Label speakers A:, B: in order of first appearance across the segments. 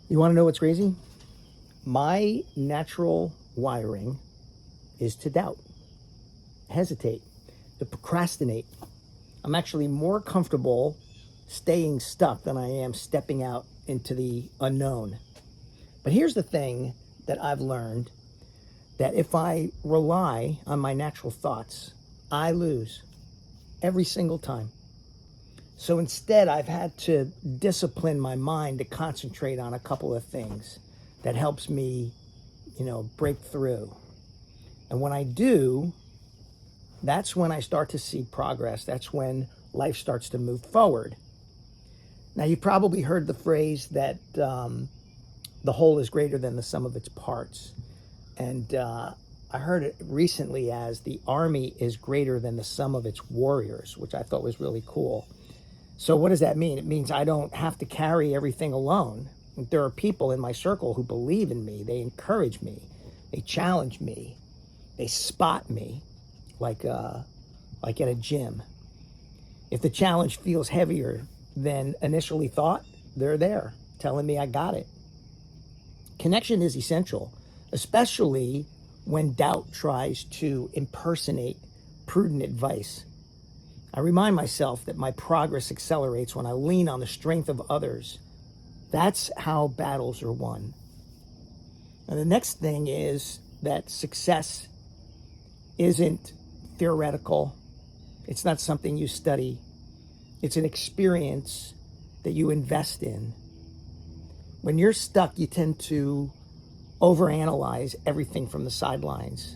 A: You want to know what's crazy? My natural wiring is to doubt, hesitate, to procrastinate. I'm actually more comfortable staying stuck than I am stepping out into the unknown. But here's the thing that I've learned, that if I rely on my natural thoughts, I lose every single time. So instead, I've had to discipline my mind to concentrate on a couple of things that helps me, break through. And when I do, that's when I start to see progress. That's when life starts to move forward. Now, you probably heard the phrase that the whole is greater than the sum of its parts. And I heard it recently as the army is greater than the sum of its warriors, which I thought was really cool. So what does that mean? It means I don't have to carry everything alone. There are people in my circle who believe in me. They encourage me. They challenge me. They spot me like at a gym. If the challenge feels heavier than initially thought, they're there telling me I got it. Connection is essential, especially when doubt tries to impersonate prudent advice. I remind myself that my progress accelerates when I lean on the strength of others. That's how battles are won. And the next thing is that success isn't theoretical. It's not something you study. It's an experience that you invest in. When you're stuck, you tend to overanalyze everything from the sidelines.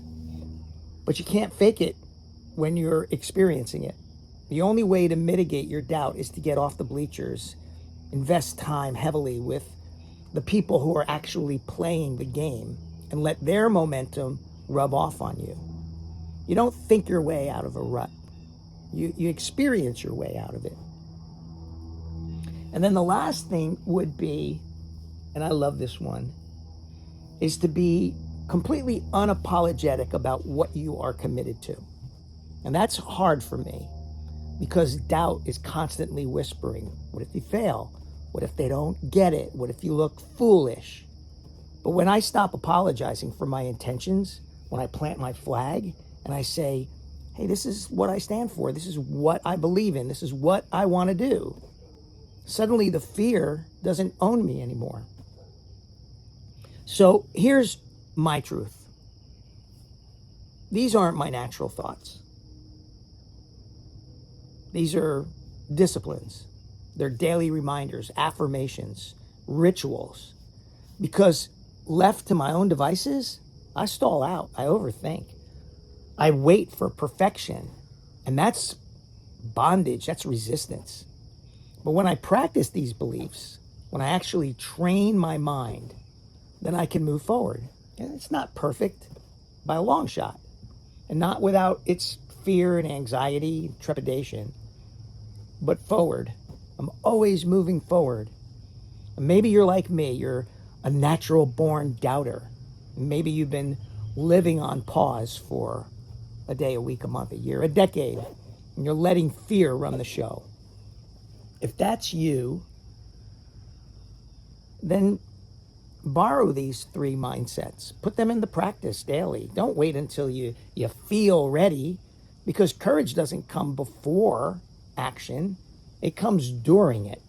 A: But you can't fake it when you're experiencing it. The only way to mitigate your doubt is to get off the bleachers, invest time heavily with the people who are actually playing the game, and let their momentum rub off on you. You don't think your way out of a rut. You experience your way out of it. And then the last thing would be, and I love this one, is to be completely unapologetic about what you are committed to. And that's hard for me because doubt is constantly whispering, what if you fail? What if they don't get it? What if you look foolish? But when I stop apologizing for my intentions, when I plant my flag and I say, hey, this is what I stand for. This is what I believe in. This is what I want to do. Suddenly the fear doesn't own me anymore. So here's my truth. These aren't my natural thoughts. These are disciplines. They're daily reminders, affirmations, rituals. Because left to my own devices, I stall out. I overthink. I wait for perfection. And that's bondage. That's resistance. But when I practice these beliefs, when I actually train my mind, then I can move forward. And it's not perfect by a long shot. And not without its fear and anxiety, trepidation, but forward. I'm always moving forward. And maybe you're like me. You're a natural born doubter. Maybe you've been living on pause for a day, a week, a month, a year, a decade, and you're letting fear run the show. If that's you, then borrow these 3 mindsets. Put them into practice daily. Don't wait until you feel ready, because courage doesn't come before action. It comes during it.